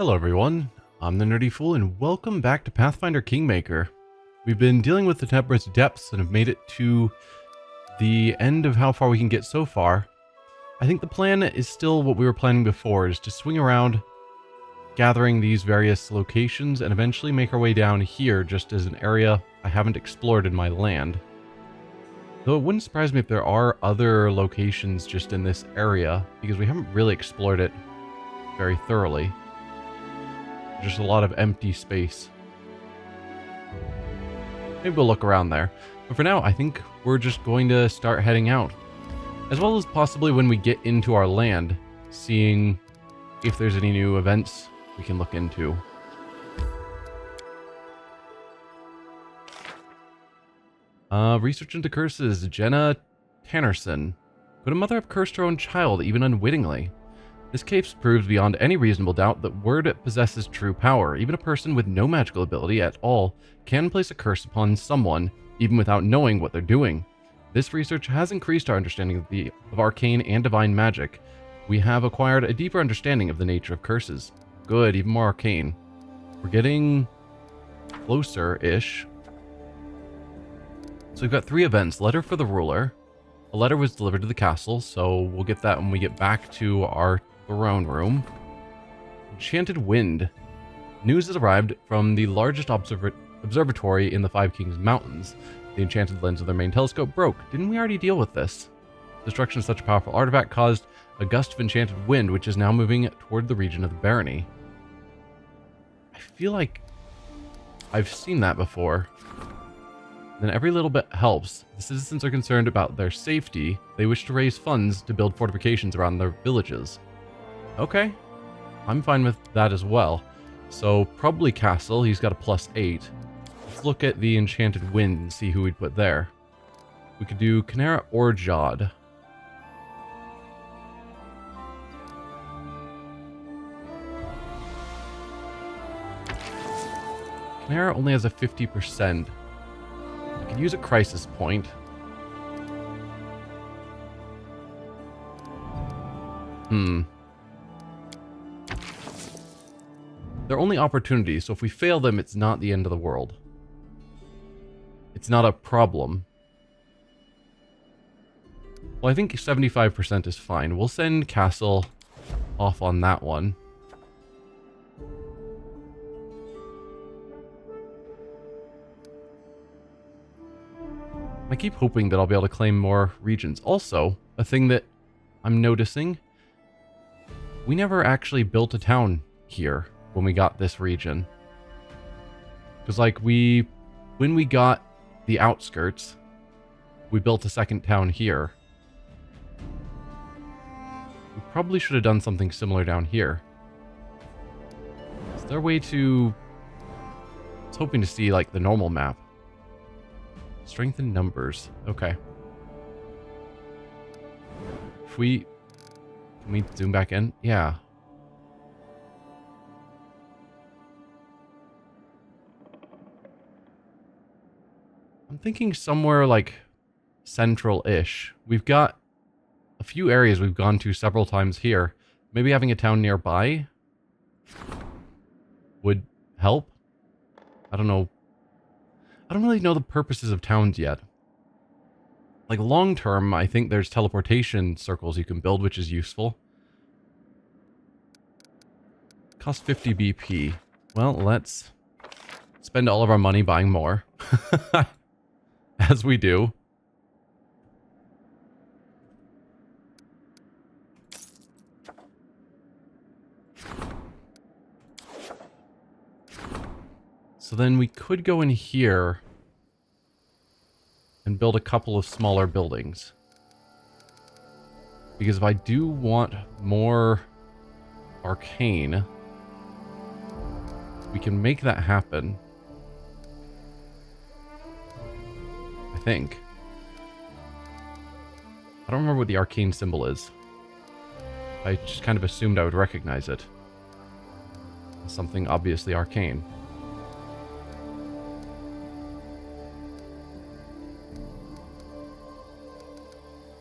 Hello everyone, I'm the Nerdy Fool and welcome back to Pathfinder Kingmaker. We've been dealing with the Temperance Depths and have made it to the end of how far we can get so far. I think the plan is still what we were planning before, is to swing around, gathering these various locations and eventually make our way down here just as an area I haven't explored in my land. Though it wouldn't surprise me if there are other locations just in this area, because we haven't really explored it very thoroughly. Just a lot of empty space. Maybe we'll look around there. But for now, I think we're just going to start heading out. As well as possibly when we get into our land, seeing if there's any new events we can look into. Research into curses. Jenna Tannerson. Could a mother have cursed her own child, even unwittingly? This case proves beyond any reasonable doubt that word possesses true power. Even a person with no magical ability at all can place a curse upon someone, even without knowing what they're doing. This research has increased our understanding of arcane and divine magic. We have acquired a deeper understanding of the nature of curses. Good, even more arcane. We're getting closer-ish. So we've got 3 events. Letter for the ruler. A letter was delivered to the castle, so we'll get that when we get back to our throne room. Enchanted Wind. News has arrived from the largest observatory in the Five Kings Mountains. The enchanted lens of their main telescope broke. Didn't we already deal with this? Destruction of such a powerful artifact caused a gust of enchanted wind, which is now moving toward the region of the barony. I feel like I've seen that before. Then every little bit helps. The citizens are concerned about their safety. They wish to raise funds to build fortifications around their villages. Okay, I'm fine with that as well. So probably Castle, he's got a +8. Let's look at the Enchanted Wind and see who we'd put there. We could do Canara or Jod. Canara only has a 50%. I could use a crisis point. They're only opportunities, so if we fail them, it's not the end of the world. It's not a problem. Well, I think 75% is fine. We'll send Castle off on that one. I keep hoping that I'll be able to claim more regions. Also, a thing that I'm noticing, we never actually built a town here when we got this region. Because like when we got the outskirts, we built a second town here. We probably should have done something similar down here. Is there a way to... I was hoping to see like the normal map. Strength in numbers. Okay. If we... Can we zoom back in? Yeah. I'm thinking somewhere like central-ish. We've got a few areas we've gone to several times here. Maybe having a town nearby would help. I don't know. I don't really know the purposes of towns yet. Like long term, I think there's teleportation circles you can build, which is useful. Cost 50 BP. Well, let's spend all of our money buying more. As we do. So then we could go in here and build a couple of smaller buildings. Because if I do want more arcane, we can make that happen. I think. I don't remember what the arcane symbol is. I just kind of assumed I would recognize it. Something obviously arcane.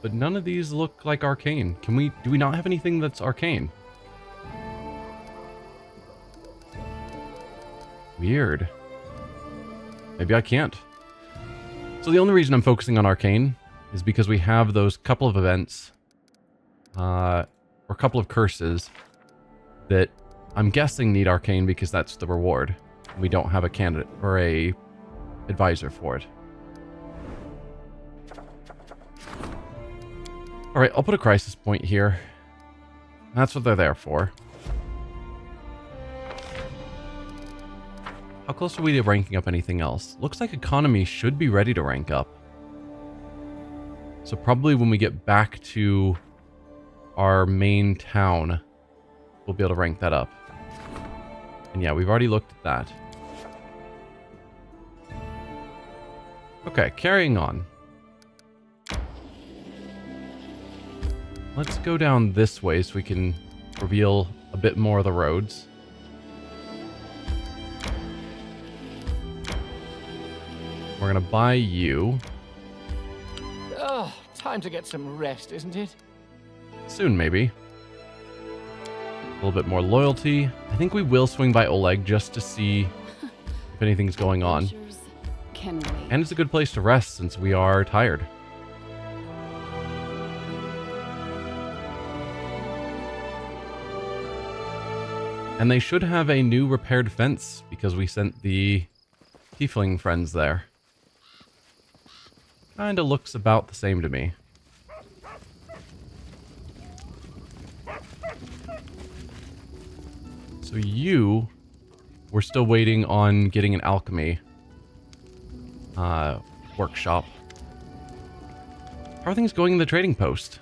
But none of these look like arcane. Do we not have anything that's arcane? Weird. Maybe I can't. So the only reason I'm focusing on Arcane is because we have those couple of events, or a couple of curses that I'm guessing need Arcane because that's the reward. We don't have a candidate or a advisor for it. Alright, I'll put a crisis point here. That's what they're there for. How close are we to ranking up anything else? Looks like economy should be ready to rank up. So probably when we get back to our main town, we'll be able to rank that up. And yeah, we've already looked at that. Okay, carrying on. Let's go down this way so we can reveal a bit more of the roads. We're gonna buy you. Oh, time to get some rest, isn't it? Soon, maybe. A little bit more loyalty. I think we will swing by Oleg just to see if anything's going on. And it's a good place to rest since we are tired. And they should have a new repaired fence because we sent the tiefling friends there. Kinda looks about the same to me. So we're still waiting on getting an alchemy workshop. How are things going in the trading post?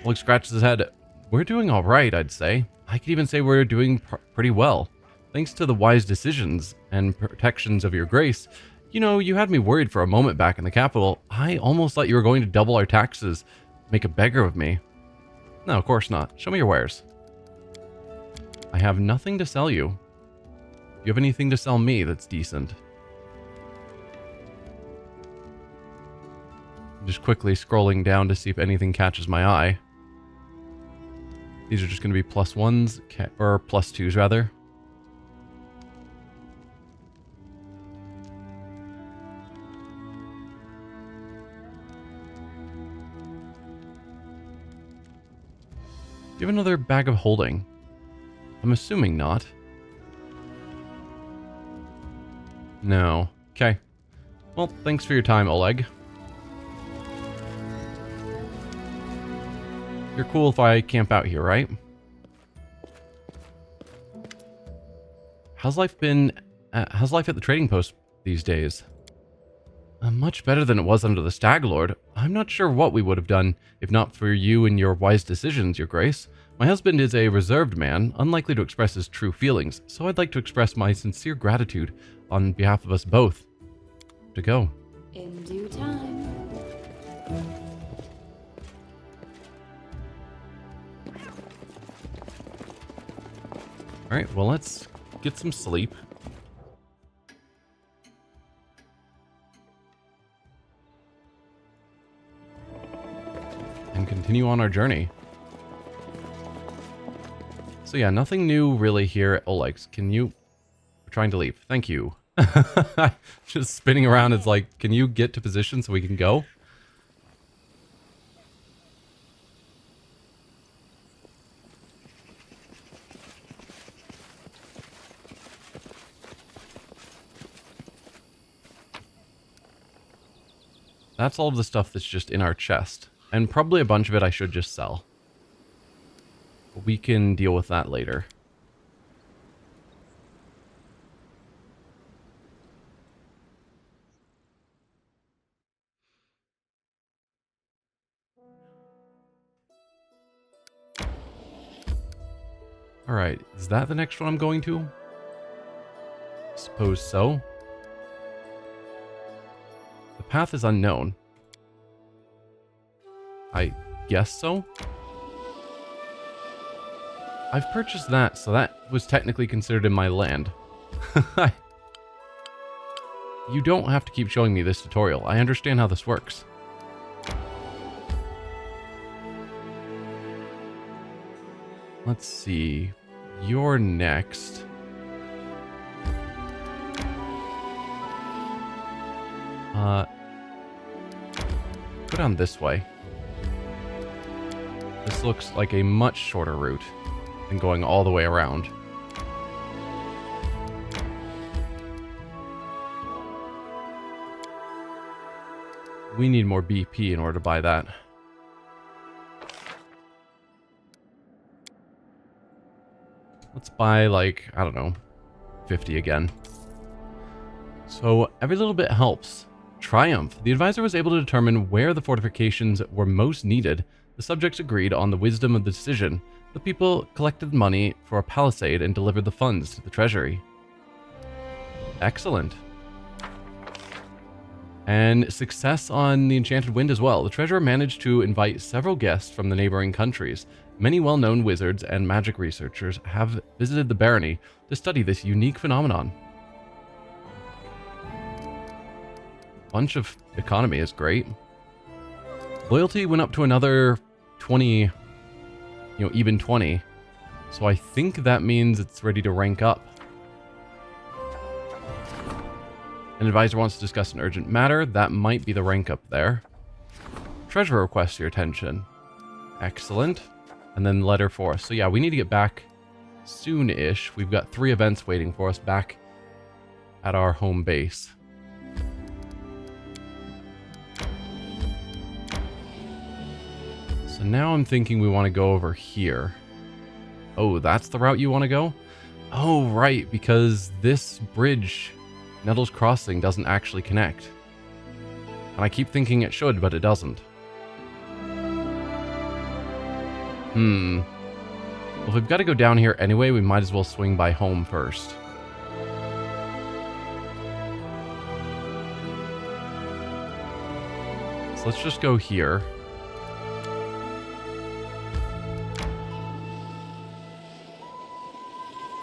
Oleg scratches his head. We're doing alright, I'd say. I could even say we're doing pretty well. Thanks to the wise decisions and protections of your grace. You know, you had me worried for a moment back in the capital. I almost thought you were going to double our taxes. Make a beggar of me. No, of course not. Show me your wares. I have nothing to sell you. Do you have anything to sell me that's decent? I'm just quickly scrolling down to see if anything catches my eye. These are just going to be +1s, or +2s rather. Do you have another bag of holding? I'm assuming not. No. Okay. Well, thanks for your time, Oleg. You're cool if I camp out here, right? How's life at the trading post these days? Much better than it was under the Stag Lord. I'm not sure what we would have done if not for you and your wise decisions, Your Grace. My husband is a reserved man, unlikely to express his true feelings, so I'd like to express my sincere gratitude on behalf of us both. To go. In due time. Alright, well, let's get some sleep. And continue on our journey. So yeah, nothing new really here at Oleg's. We're trying to leave. Thank you. Just spinning around, it's like, can you get to position so we can go? That's all of the stuff that's just in our chest. And probably a bunch of it I should just sell. But we can deal with that later. Alright, is that the next one I'm going to? Suppose so. The path is unknown. I guess so. I've purchased that, so that was technically considered in my land. You don't have to keep showing me this tutorial. I understand how this works. Let's see. You're next. Go down this way. This looks like a much shorter route than going all the way around. We need more BP in order to buy that. Let's buy, like, I don't know, 50 again. So every little bit helps. Triumph. The advisor was able to determine where the fortifications were most needed. The subjects agreed on the wisdom of the decision. The people collected money for a palisade and delivered the funds to the treasury. Excellent. And success on the Enchanted Wind as well. The treasurer managed to invite several guests from the neighboring countries. Many well-known wizards and magic researchers have visited the barony to study this unique phenomenon. Bunch of economy is great. Loyalty went up to another 20, even 20. So I think that means it's ready to rank up. An advisor wants to discuss an urgent matter. That might be the rank up there. Treasurer requests your attention. Excellent. And then letter for us. So yeah, we need to get back soon-ish. We've got 3 events waiting for us back at our home base. So now I'm thinking we want to go over here. Oh, that's the route you want to go? Oh, right, because this bridge, Nettles Crossing, doesn't actually connect. And I keep thinking it should, but it doesn't. Well, if we've got to go down here anyway, we might as well swing by home first. So let's just go here.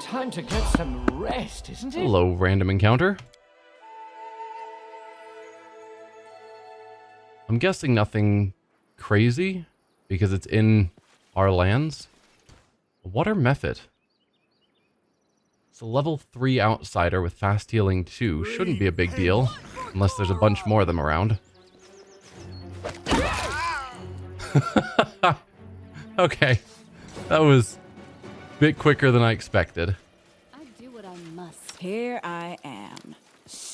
Time to get some rest, isn't it? Hello, random encounter. I'm guessing nothing crazy because it's in our lands. A water method. It's a level 3 outsider with fast healing 2. Shouldn't be a big deal unless there's a bunch more of them around. Okay, that was a bit quicker than I expected. Here I am.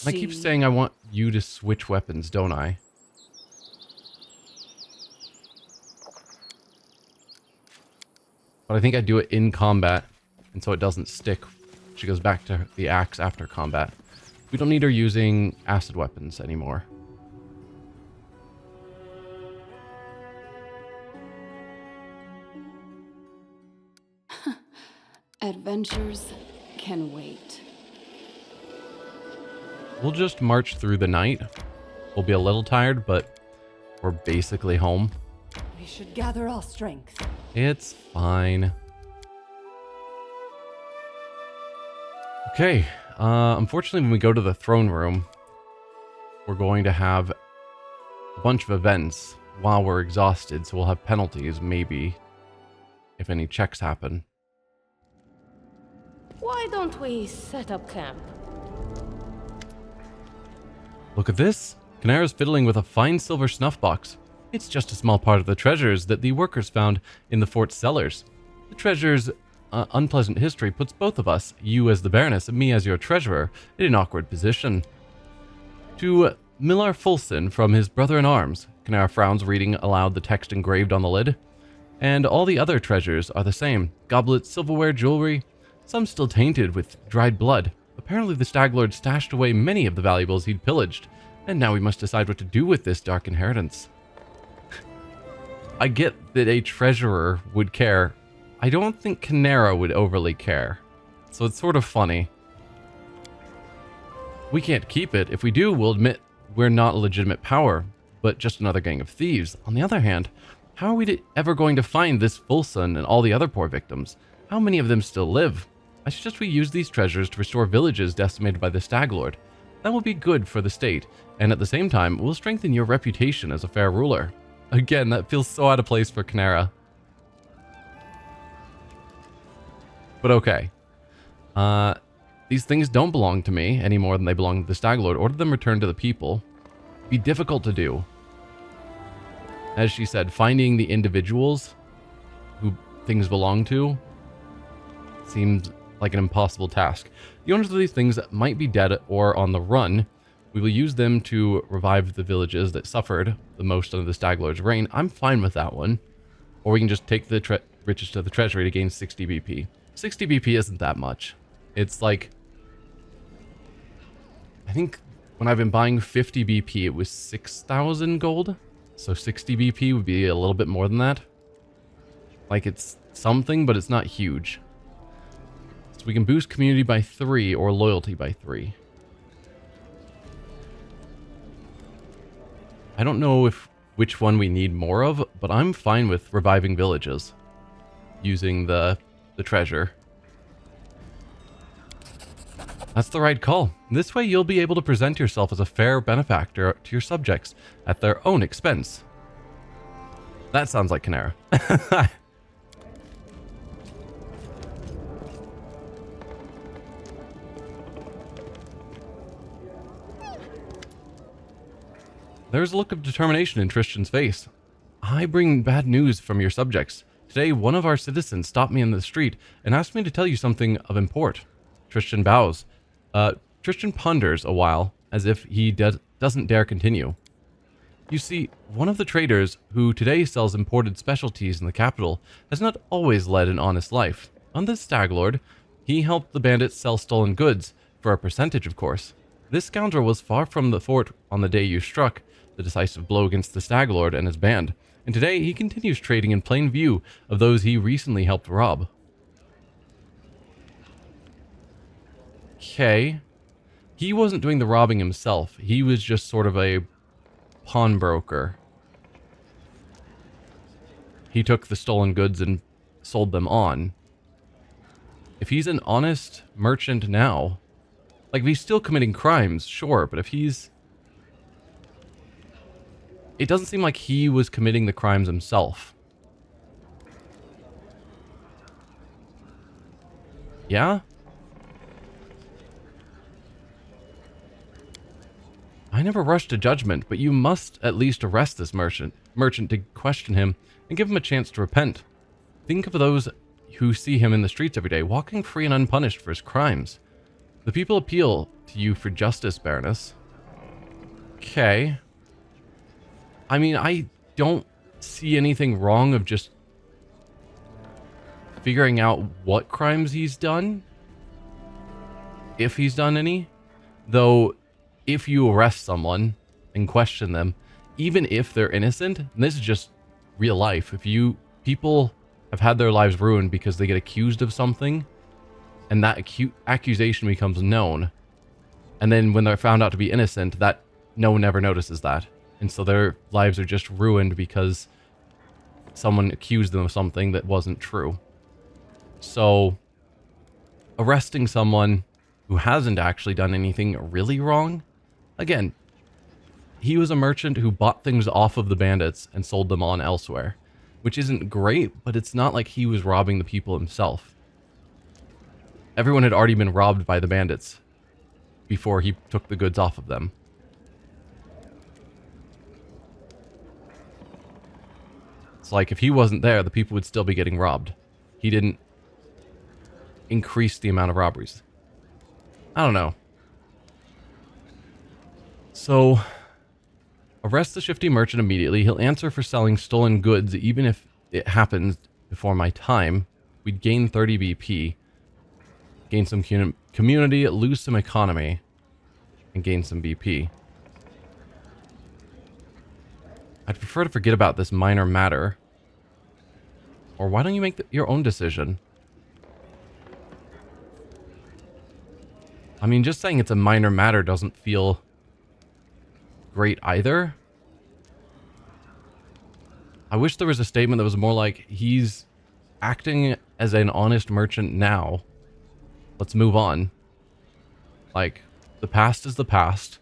I keep saying I want you to switch weapons, don't I? But I think I do it in combat, and so it doesn't stick. She goes back to the axe after combat. We don't need her using acid weapons anymore. Adventures can wait. We'll just march through the night. We'll be a little tired, but we're basically home. We should gather our strength. It's fine. Okay. Unfortunately, when we go to the throne room, we're going to have a bunch of events while we're exhausted, so we'll have penalties, maybe, if any checks happen. Why don't we set up camp? Look at this. Canara's fiddling with a fine silver snuff box. It's just a small part of the treasures that the workers found in the fort's cellars. The treasure's unpleasant history puts both of us, you as the Baroness and me as your treasurer, in an awkward position. To Millar Fulson from his brother-in-arms, Canara frowns, reading aloud the text engraved on the lid. And all the other treasures are the same. Goblets, silverware, jewelry, some still tainted with dried blood. Apparently the Stag Lord stashed away many of the valuables he'd pillaged, and now we must decide what to do with this dark inheritance. I get that a treasurer would care. I don't think Canara would overly care, so it's sort of funny. We can't keep it. If we do, we'll admit we're not a legitimate power, but just another gang of thieves. On the other hand, how are we ever going to find this Fulson and all the other poor victims? How many of them still live? I suggest we use these treasures to restore villages decimated by the Stag Lord. That will be good for the state, and at the same time, will strengthen your reputation as a fair ruler. Again, that feels so out of place for Canara. But okay. These things don't belong to me any more than they belong to the Stag Lord. Order them returned to the people. be difficult to do. As she said, finding the individuals who things belong to seems like an impossible task. The owners of these things might be dead or on the run. We will use them to revive the villages that suffered the most under the Stag Lord's reign. I'm fine with that one. Or we can just take the riches to the treasury to gain 60 BP. 60 BP isn't that much. It's like, I think when I've been buying 50 BP, it was 6,000 gold. So 60 BP would be a little bit more than that. Like, it's something, but it's not huge. So we can boost community by 3 or loyalty by 3. I don't know which one we need more of, but I'm fine with reviving villages using the treasure. That's the right call. This way you'll be able to present yourself as a fair benefactor to your subjects at their own expense. That sounds like Canara. There's a look of determination in Tristan's face. I bring bad news from your subjects. Today, one of our citizens stopped me in the street and asked me to tell you something of import. Tristan bows. Tristan ponders a while, as if he doesn't dare continue. You see, one of the traders who today sells imported specialties in the capital has not always led an honest life. On this Stag Lord, he helped the bandits sell stolen goods, for a percentage, of course. This scoundrel was far from the fort on the day you struck the decisive blow against the Stag Lord and his band, and today he continues trading in plain view of those he recently helped rob. Okay. He wasn't doing the robbing himself. He was just sort of a pawnbroker. He took the stolen goods and sold them on. If he's an honest merchant now, like, if he's still committing crimes, sure, but if he's... It doesn't seem like he was committing the crimes himself. Yeah? I never rush to judgment, but you must at least arrest this merchant to question him and give him a chance to repent. Think of those who see him in the streets every day, walking free and unpunished for his crimes. The people appeal to you for justice, Baroness. Okay. I mean, I don't see anything wrong of just figuring out what crimes he's done. If he's done any. Though, if you arrest someone and question them, even if they're innocent, and this is just real life, people have had their lives ruined because they get accused of something, and that accusation becomes known, and then when they're found out to be innocent, that no one ever notices that, and so their lives are just ruined because someone accused them of something that wasn't true. So arresting someone who hasn't actually done anything really wrong, again, he was a merchant who bought things off of the bandits and sold them on elsewhere, which isn't great, but it's not like he was robbing the people himself. Everyone had already been robbed by the bandits before he took the goods off of them. It's like, if he wasn't there, the people would still be getting robbed. He didn't increase the amount of robberies. I don't know. So, arrest the shifty merchant immediately. He'll answer for selling stolen goods, even if it happens before my time. We'd gain 30 BP, gain some community, lose some economy, and gain some BP. I'd prefer to forget about this minor matter. Or why don't you make your own decision? I mean, just saying it's a minor matter doesn't feel great either. I wish there was a statement that was more like, he's acting as an honest merchant now. Let's move on. Like, the past is the past.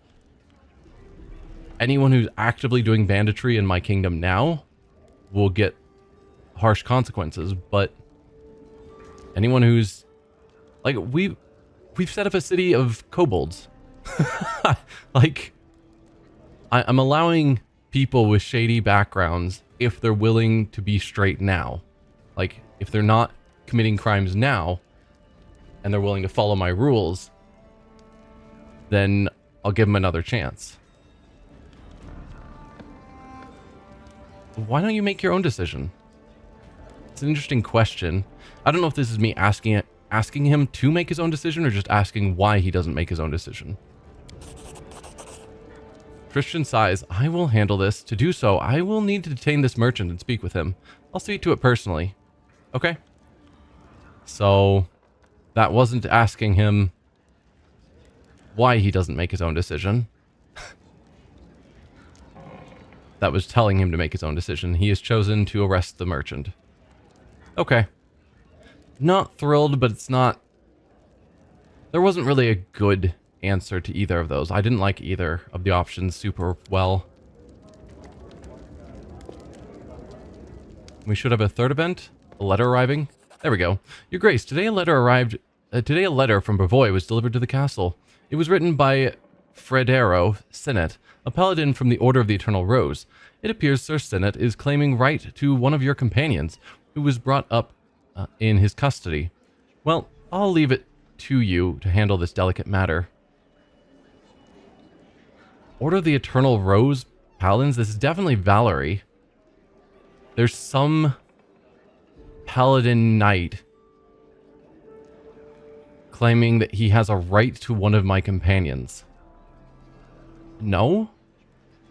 Anyone who's actively doing banditry in my kingdom now will get harsh consequences, but anyone who's... Like, we've set up a city of kobolds. Like, I'm allowing people with shady backgrounds if they're willing to be straight now. Like, if they're not committing crimes now and they're willing to follow my rules, then I'll give them another chance. Why don't you make your own decision? It's an interesting question. I don't know if this is me asking him to make his own decision or just asking why he doesn't make his own decision. Christian sighs. I will handle this. To do so, I will need to detain this merchant and speak with him. I'll see to it personally. Okay. So, that wasn't asking him why he doesn't make his own decision. That was telling him to make his own decision. He has chosen to arrest the merchant. Okay. Not thrilled, but it's not... There wasn't really a good answer to either of those. I didn't like either of the options super well. We should have a third event. A letter arriving. There we go. Your Grace, today a letter arrived... today a letter from Brevoy was delivered to the castle. It was written by Fredero Sinet, a paladin from the Order of the Eternal Rose. It appears Sir Sinet is claiming right to one of your companions, who was brought up in his custody. Well, I'll leave it to you to handle this delicate matter. Order of the Eternal Rose paladins? This is definitely Valerie. There's some paladin knight claiming that he has a right to one of my companions. No?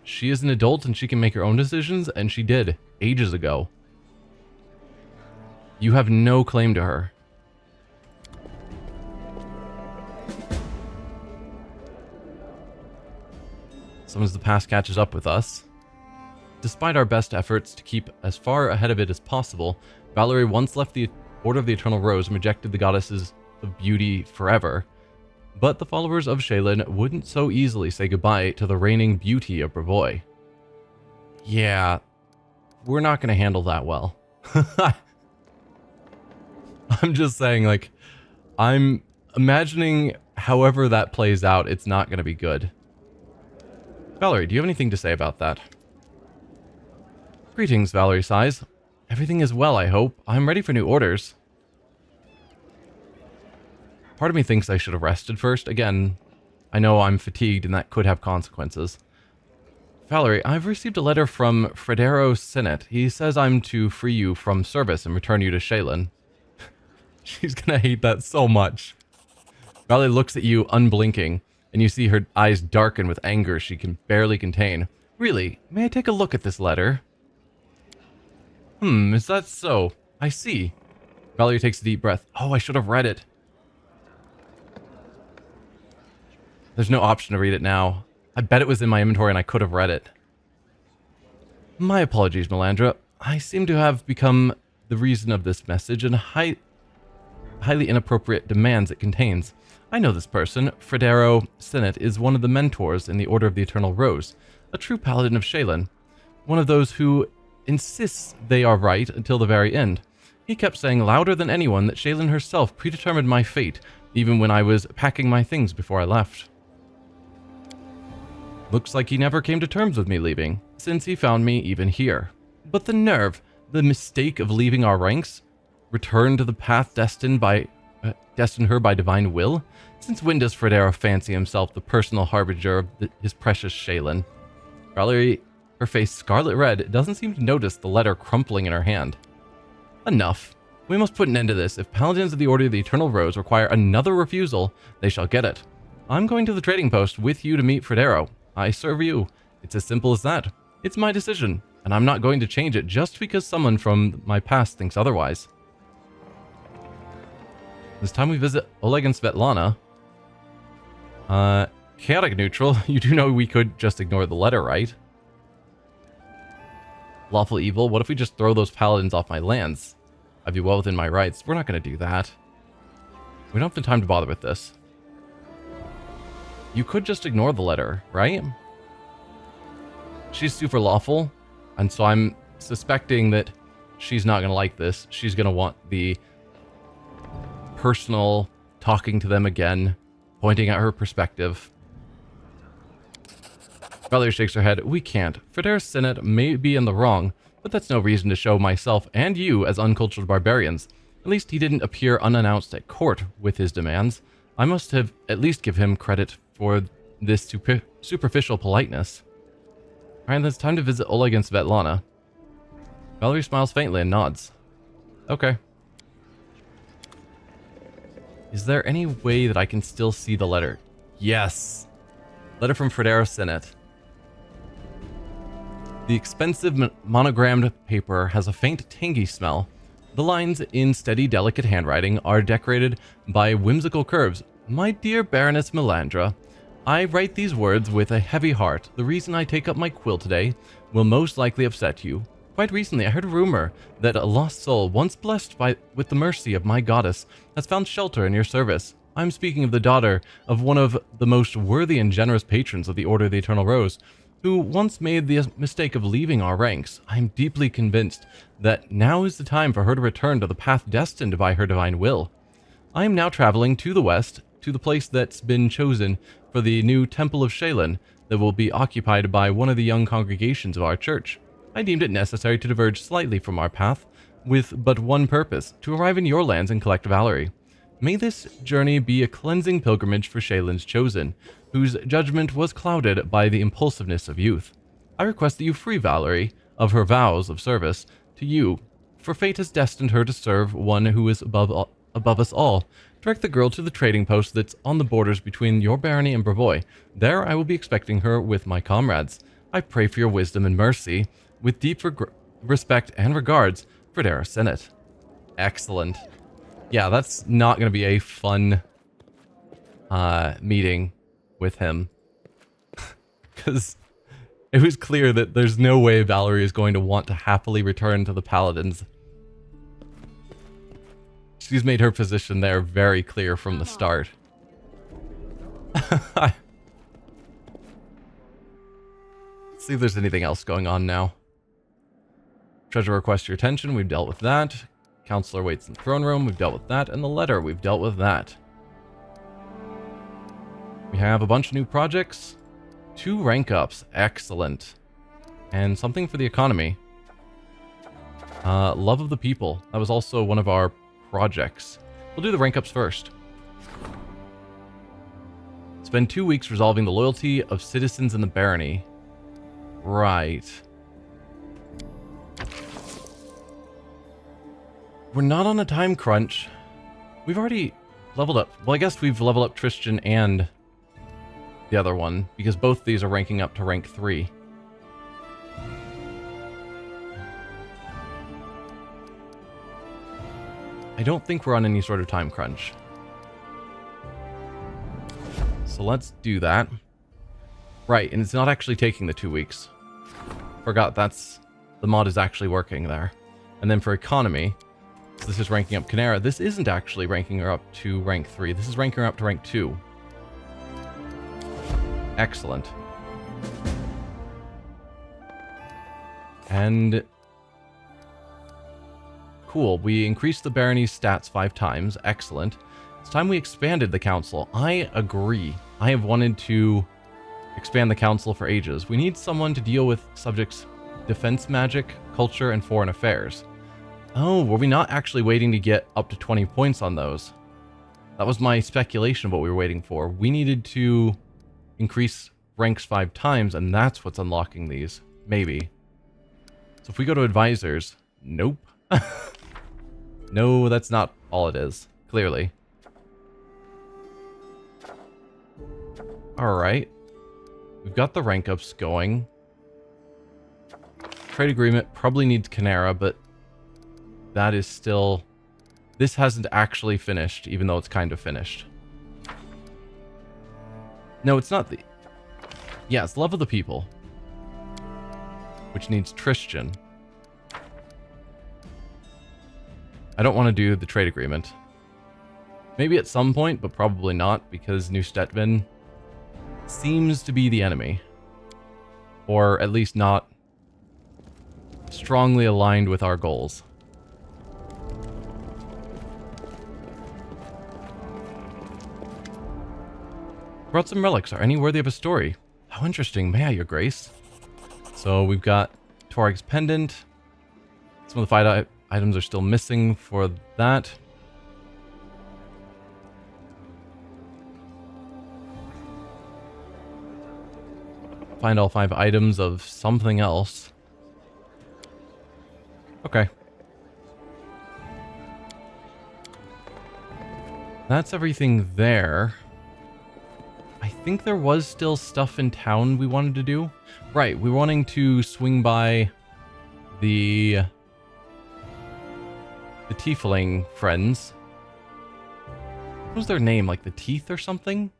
She is an adult and she can make her own decisions, and she did ages ago. You have no claim to her. Sometimes the past catches up with us. Despite our best efforts to keep as far ahead of it as possible, Valerie once left the Order of the Eternal Rose and rejected the goddesses of beauty forever. But the followers of Shaylin wouldn't so easily say goodbye to the reigning beauty of Brevoy. Yeah, we're not going to handle that well. I'm just saying, like, I'm imagining however that plays out, it's not going to be good. Valerie, do you have anything to say about that? Greetings, Valerie sighs. Everything is well, I hope. I'm ready for new orders. Part of me thinks I should have rested first. Again, I know I'm fatigued and that could have consequences. Valerie, I've received a letter from Fredero Sinet. He says I'm to free you from service and return you to Shaylin. She's gonna hate that so much. Valerie looks at you unblinking, and you see her eyes darken with anger she can barely contain. Really? May I take a look at this letter? Is that so? I see. Valerie takes a deep breath. Oh, I should have read it. There's no option to read it now. I bet it was in my inventory and I could have read it. My apologies, Melandra. I seem to have become the reason of this message and highly inappropriate demands it contains. I know this person. Fredero Sinet is one of the mentors in the Order of the Eternal Rose, a true paladin of Shaylin, one of those who insists they are right until the very end. He kept saying louder than anyone that Shaylin herself predetermined my fate, even when I was packing my things before I left. Looks like he never came to terms with me leaving, since he found me even here. But the nerve, the mistake of leaving our ranks, return to the path destined her by divine will? Since when does Fredero fancy himself the personal harbinger of his precious Shaylin? Valerie, her face scarlet red, doesn't seem to notice the letter crumpling in her hand. Enough. We must put an end to this. If paladins of the Order of the Eternal Rose require another refusal, they shall get it. I'm going to the trading post with you to meet Fredero. I serve you. It's as simple as that. It's my decision, and I'm not going to change it just because someone from my past thinks otherwise. This time we visit Oleg and Svetlana. Chaotic neutral. You do know we could just ignore the letter, right? Lawful evil. What if we just throw those paladins off my lands? I'd be well within my rights. We're not going to do that. We don't have the time to bother with this. You could just ignore the letter, right? She's super lawful, and so I'm suspecting that she's not going to like this. She's going to want the personal talking to them again, pointing at her perspective. Valerie shakes her head. We can't. Fridare's Senate may be in the wrong, but that's no reason to show myself and you as uncultured barbarians. At least he didn't appear unannounced at court with his demands. I must have at least give him credit for this superficial politeness. Alright, then it's time to visit Oleg and Svetlana. Valerie smiles faintly and nods. Okay. Is there any way that I can still see the letter? Yes! Letter from Fredera Senate. The expensive monogrammed paper has a faint tangy smell. The lines, in steady, delicate handwriting, are decorated by whimsical curves. My dear Baroness Melandra, I write these words with a heavy heart. The reason I take up my quill today will most likely upset you. Quite recently, I heard a rumor that a lost soul, once blessed with the mercy of my goddess, has found shelter in your service. I'm speaking of the daughter of one of the most worthy and generous patrons of the Order of the Eternal Rose, who once made the mistake of leaving our ranks. I am deeply convinced that now is the time for her to return to the path destined by her divine will. I am now traveling to the west, to the place that's been chosen for the new Temple of Shaylin that will be occupied by one of the young congregations of our church. I deemed it necessary to diverge slightly from our path, with but one purpose, to arrive in your lands and collect Valerie. May this journey be a cleansing pilgrimage for Shaylin's chosen, whose judgment was clouded by the impulsiveness of youth. I request that you free Valerie of her vows of service to you, for fate has destined her to serve one who is above us all. Direct the girl to the trading post that's on the borders between your barony and Brevoy. There I will be expecting her with my comrades. I pray for your wisdom and mercy. With deep respect and regards, Fredera Senate. Excellent. Yeah, that's not going to be a fun meeting with him. Because it was clear that there's no way Valerie is going to want to happily return to the Paladins. She's made her position there very clear from the start. Let's see if there's anything else going on now. Treasure requests your attention, we've dealt with that. Counselor waits in the throne room, we've dealt with that. And the letter, we've dealt with that. We have a bunch of new projects. 2 rank ups, excellent. And something for the economy. Love of the people, that was also one of our projects. We'll do the rank ups first. Spend 2 weeks resolving the loyalty of citizens in the barony. Right. We're not on a time crunch. We've already leveled up. Well, I guess we've leveled up Tristan and the other one, because both these are ranking up to rank 3. I don't think we're on any sort of time crunch. So let's do that. Right, and it's not actually taking the 2 weeks. Forgot that's... the mod is actually working there. And then for economy... so this is ranking up Canera. This isn't actually ranking her up to rank 3. This is ranking her up to rank 2. Excellent. And... cool. We increased the barony's stats 5 times. Excellent. It's time we expanded the council. I agree. I have wanted to expand the council for ages. We need someone to deal with subjects defense magic, culture, and foreign affairs. Oh, were we not actually waiting to get up to 20 points on those? That was my speculation of what we were waiting for. We needed to increase ranks 5 times, and that's what's unlocking these. Maybe. So if we go to advisors... nope. No, that's not all it is. Clearly. Alright. We've got the rank ups going. Trade agreement probably needs Canera, but that is still... this hasn't actually finished, even though it's kind of finished. No, it's not the... yeah, it's Love of the People. Which needs Tristan. I don't want to do the trade agreement. Maybe at some point, but probably not, because New Stetven seems to be the enemy. Or at least not strongly aligned with our goals. Brought some relics. Are any worthy of a story? Oh, interesting. May I, Your Grace? So we've got Torag's pendant. Some of the fight items are still missing for that. Find all 5 items of something else. Okay. That's everything there. I think there was still stuff in town we wanted to do. Right, we were wanting to swing by the tiefling friends. What was their name? Like the Teeth or something?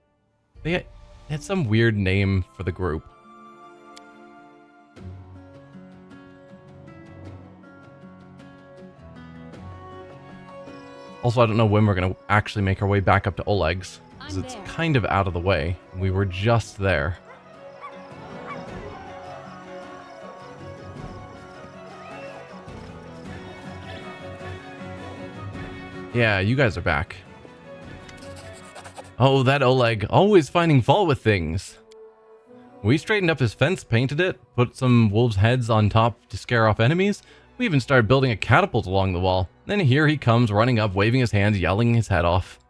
They had some weird name for the group. Also, I don't know when we're going to actually make our way back up to Oleg's, because it's kind of out of the way. We were just there. Yeah, you guys are back. Oh, that Oleg, always finding fault with things. We straightened up his fence, painted it, put some wolves' heads on top to scare off enemies. We even started building a catapult along the wall. Then here he comes, running up, waving his hands, yelling his head off.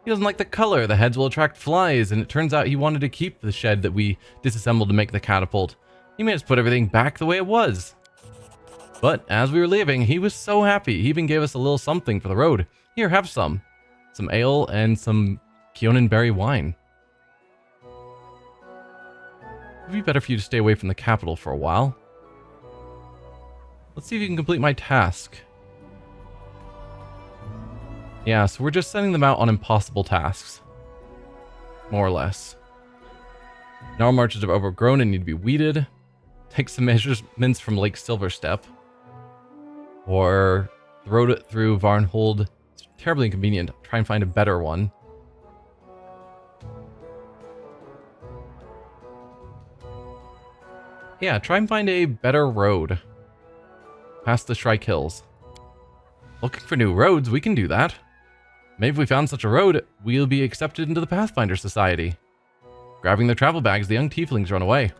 He doesn't like the color. The heads will attract flies, and it turns out he wanted to keep the shed that we disassembled to make the catapult. He made us put everything back the way it was. But as we were leaving, he was so happy. He even gave us a little something for the road. Here, have some. Some ale and some Keonan berry wine. It would be better for you to stay away from the capital for a while. Let's see if you can complete my task. Yeah, so we're just sending them out on impossible tasks. More or less. Gnarl marshes are overgrown and need to be weeded. Take some measurements from Lake Silverstep. Or the road through Varnhold. It's terribly inconvenient. Try and find a better one. Yeah, try and find a better road. Past the Shrike Hills. Looking for new roads, we can do that. Maybe if we found such a road, we'll be accepted into the Pathfinder Society. Grabbing their travel bags, the young tieflings run away.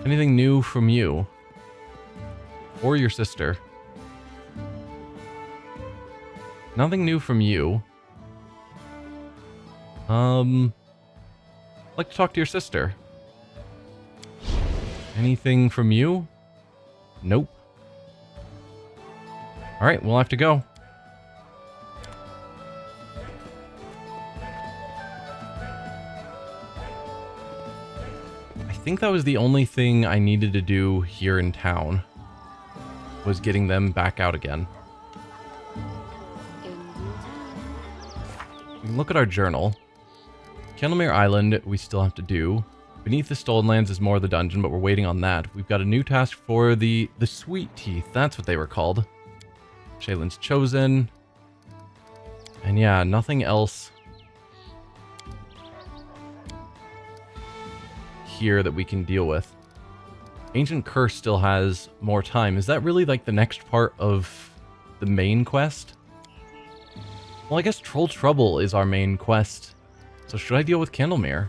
Anything new from you? Or your sister? Nothing new from you. I'd like to talk to your sister. Anything from you? Nope. Alright, we'll have to go. I think that was the only thing I needed to do here in town. Was getting them back out again. We can look at our journal. Candlemere Island, we still have to do. Beneath the Stolen Lands is more of the dungeon, but we're waiting on that. We've got a new task for the Sweet Teeth. That's what they were called. Shaylin's Chosen. And yeah, nothing else here that we can deal with. Ancient Curse still has more time. Is that really like the next part of the main quest? Well, I guess Troll Trouble is our main quest. So should I deal with Candlemere?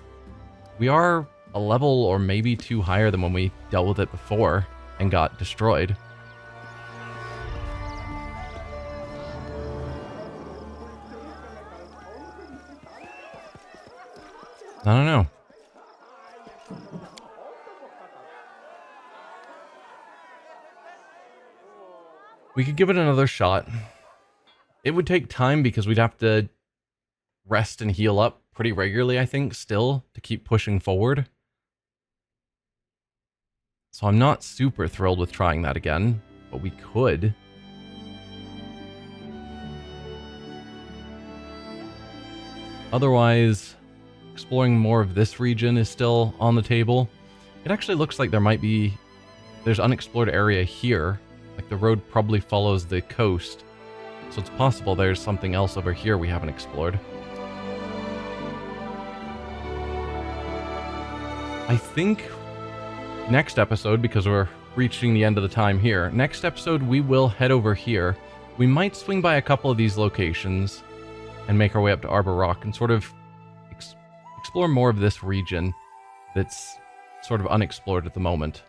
We are a level or maybe 2 higher than when we dealt with it before and got destroyed. I don't know. We could give it another shot. It would take time because we'd have to rest and heal up pretty regularly, I think, still, to keep pushing forward. So I'm not super thrilled with trying that again, but we could. Otherwise, exploring more of this region is still on the table. It actually looks like there's unexplored area here. Like the road probably follows the coast. So it's possible there's something else over here we haven't explored. I think next episode, because we're reaching the end of the time here. Next episode, we will head over here. We might swing by a couple of these locations and make our way up to Arbor Rock and sort of explore more of this region that's sort of unexplored at the moment.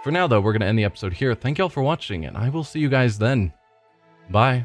For now, though, we're going to end the episode here. Thank you all for watching, and I will see you guys then. Bye.